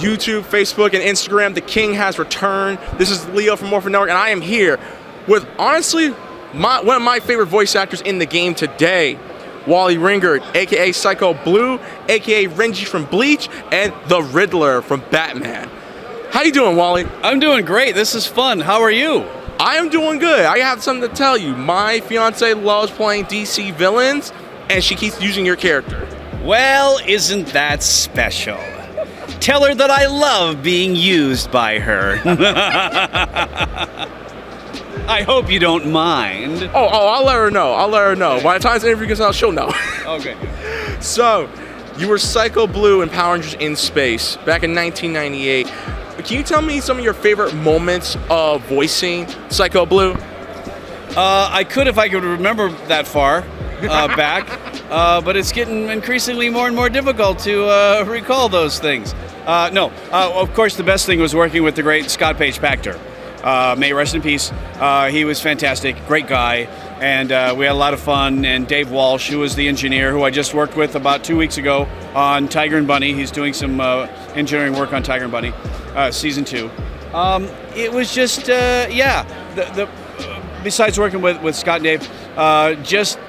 YouTube, Facebook, and Instagram. The King has returned. This is Leo from Morphicon, and I am here with, honestly, one of my favorite voice actors in the game today, Wally Wingert, a.k.a. Psycho Blue, a.k.a. Renji from Bleach, and the Riddler from Batman. How you doing, Wally? I'm doing great. This is fun. How are you? I am doing good. I have something to tell you. My fiance loves playing DC villains, and she keeps using your character. Well, isn't that special? Tell her that I love being used by her. I hope you don't mind. Oh, I'll let her know. By the time this interview gets out, she'll know. Okay. So, you were Psycho Blue in Power Rangers in Space back in 1998. Can you tell me some of your favorite moments of voicing Psycho Blue? I could if I could remember that far back, but it's getting increasingly more and more difficult to recall those things. Of course, the best thing was working with the great Scott Page-Pachter. May he rest in peace. He was fantastic, great guy, and we had a lot of fun. And Dave Walsh, who was the engineer, who I just worked with about 2 weeks ago on Tiger and Bunny. He's doing some engineering work on Tiger and Bunny, season 2. It was just, besides working with Scott and Dave, just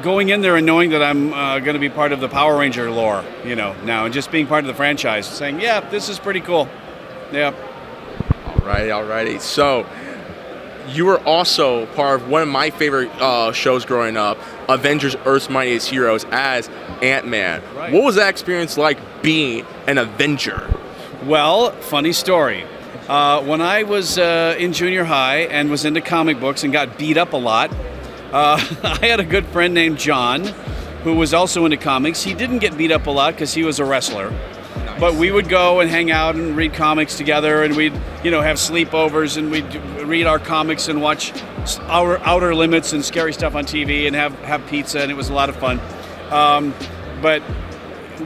going in there and knowing that I'm going to be part of the Power Ranger lore, now, and just being part of the franchise, saying, yeah, this is pretty cool. Yeah. Alrighty. So, you were also part of one of my favorite shows growing up, Avengers: Earth's Mightiest Heroes, as Ant-Man. Right. What was that experience like being an Avenger? Well, funny story. When I was in junior high and was into comic books and got beat up a lot, I had a good friend named John who was also into comics. He didn't get beat up a lot because he was a wrestler. Nice. But we would go and hang out and read comics together, and we'd, have sleepovers, and we'd read our comics and watch our Outer Limits and scary stuff on TV and have pizza, and it was a lot of fun. But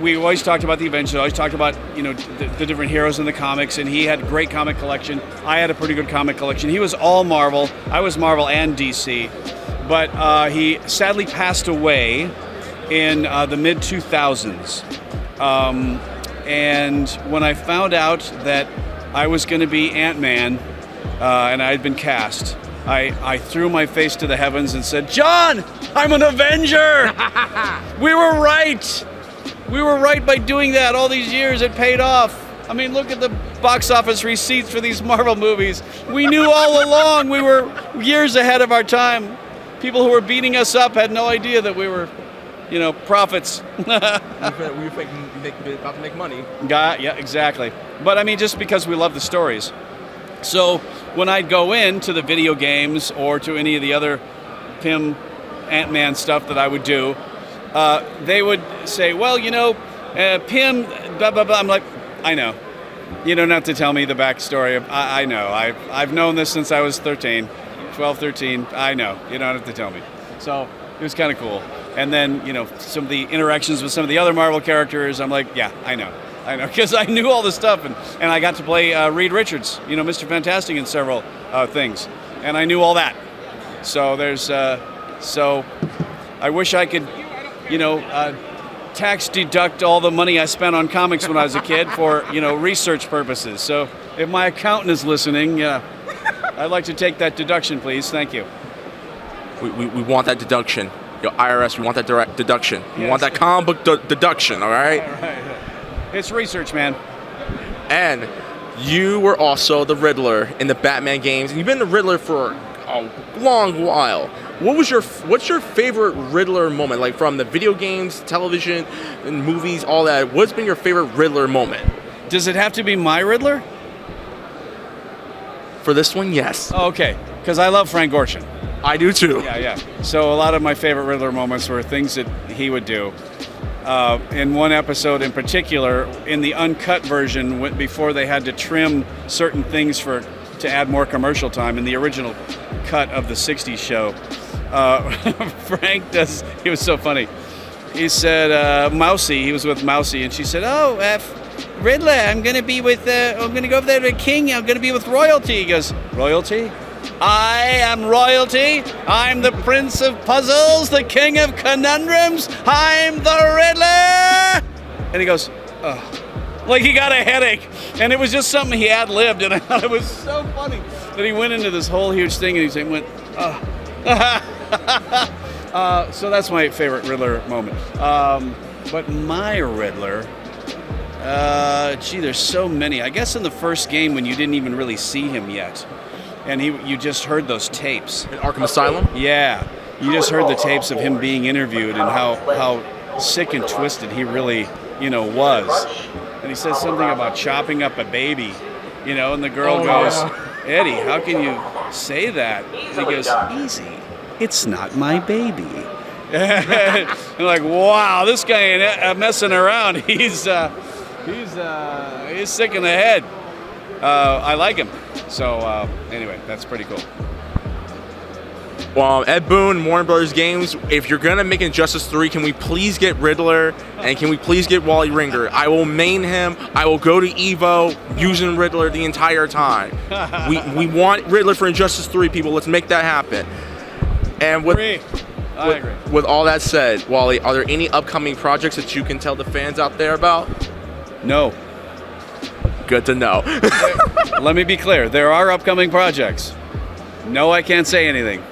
we always talked about the Avengers, always talked about, the different heroes in the comics, and he had a great comic collection. I had a pretty good comic collection. He was all Marvel. I was Marvel and DC. But he sadly passed away in the mid-2000s. And when I found out that I was going to be Ant-Man and I had been cast, I threw my face to the heavens and said, John, I'm an Avenger! We were right! We were right by doing that all these years. It paid off. I mean, look at the box office receipts for these Marvel movies. We knew all along we were years ahead of our time. People who were beating us up had no idea that we were, prophets. We were about to make money. Yeah, exactly. But I mean, just because we love the stories. So when I'd go into the video games or to any of the other Pym Ant-Man stuff that I would do, they would say, well, Pym, blah, blah, blah. I'm like, I know. You don't have to tell me the backstory. I know. I've known this since I was 13. 12, 13, I know. You don't have to tell me. So it was kind of cool. And then, some of the interactions with some of the other Marvel characters, I'm like, yeah, I know. Because I knew all this stuff. And I got to play Reed Richards, Mr. Fantastic in several things. And I knew all that. So so I wish I could, tax deduct all the money I spent on comics when I was a kid for, research purposes. So if my accountant is listening, I'd like to take that deduction, please. Thank you. We want that deduction. Your IRS, we want that direct deduction. We want that comic book deduction, all right? All right? It's research, man. And you were also the Riddler in the Batman games. And you've been the Riddler for a long while. What's your favorite Riddler moment? Like from the video games, television, and movies, all that. What's been your favorite Riddler moment? Does it have to be my Riddler? For this one, yes. Oh, okay, because I love Frank Gorshin. I do too. Yeah. So a lot of my favorite Riddler moments were things that he would do. In one episode in particular, in the uncut version, before they had to trim certain things to add more commercial time, in the original cut of the 60s show, Frank he was so funny. He said, Mousy, he was with Mousy, and she said, Riddler, I'm going to go over there to the king, I'm going to be with royalty. He goes, royalty? I am royalty. I'm the prince of puzzles, the king of conundrums. I'm the Riddler. And he goes, oh, like he got a headache, and it was just something he ad-libbed, and I thought it was so funny that he went into this whole huge thing, and he went, so that's my favorite Riddler moment. But my Riddler, there's so many. I guess in the first game when you didn't even really see him yet, and you just heard those tapes. In Arkham Asylum? Yeah, you just heard the tapes of him being interviewed and how sick and twisted he really, was. And he says something about chopping up a baby, and the girl goes, Eddie, how can you say that? And he goes, easy, it's not my baby. And like, wow, this guy ain't messing around. He's sick in the head. I like him. So anyway, that's pretty cool. Well, Ed Boon, Warner Brothers Games, if you're going to make Injustice 3, can we please get Riddler, and can we please get Wally Wingert? I will main him. I will go to EVO using Riddler the entire time. We want Riddler for Injustice 3, people. Let's make that happen. And I agree. With all that said, Wally, are there any upcoming projects that you can tell the fans out there about? No. Good to know. Let me be clear. There are upcoming projects. No, I can't say anything.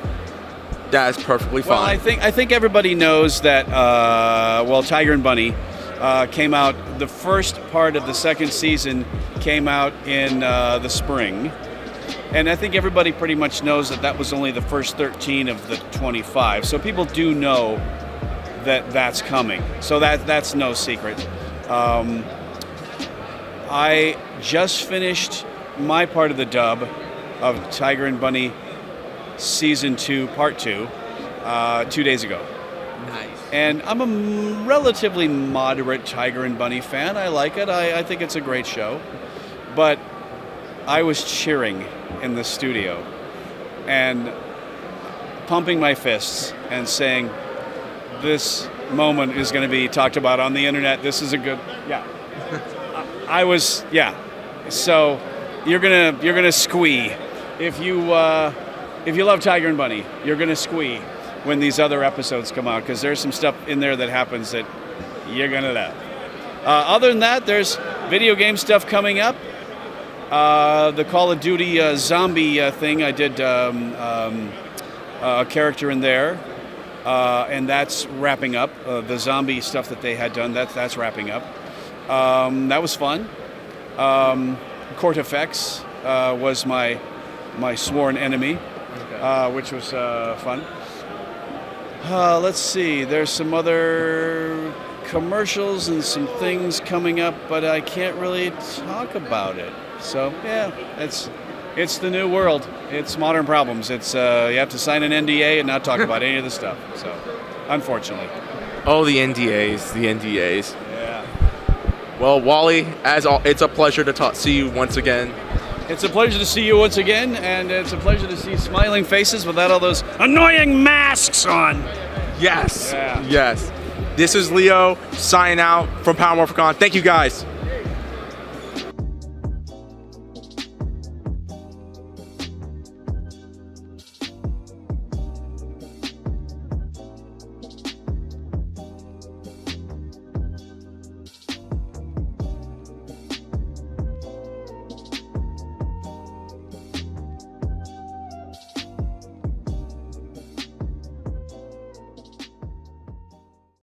That's perfectly fine. Well, I think everybody knows that, Tiger and Bunny came out, the first part of the second season came out in the spring. And I think everybody pretty much knows that was only the first 13 of the 25. So people do know that that's coming. So that's no secret. I just finished my part of the dub of Tiger and Bunny Season 2, Part 2, 2 days ago. Nice. And I'm a relatively moderate Tiger and Bunny fan. I like it. I think it's a great show. But I was cheering in the studio and pumping my fists and saying, this moment is going to be talked about on the internet. This is a good, yeah. So you're gonna squee if you love Tiger and Bunny. You're gonna squee when these other episodes come out, because there's some stuff in there that happens that you're gonna love. Other than that, there's video game stuff coming up. The Call of Duty zombie thing, I did a character in there, and that's wrapping up. The zombie stuff that they had done, that's wrapping up. That was fun. Court Effects was my sworn enemy, which was fun. Let's see, there's some other commercials and some things coming up, but I can't really talk about it. So yeah, it's the new world. It's modern problems. It's you have to sign an NDA and not talk about any of the stuff. So unfortunately. Oh, the NDAs. Yeah. Well, Wally, it's a pleasure to see you once again. It's a pleasure to see you once again, and it's a pleasure to see smiling faces without all those annoying masks on. Yes. Yeah. Yes. This is Leo signing out from Power Morphicon. Thank you, guys.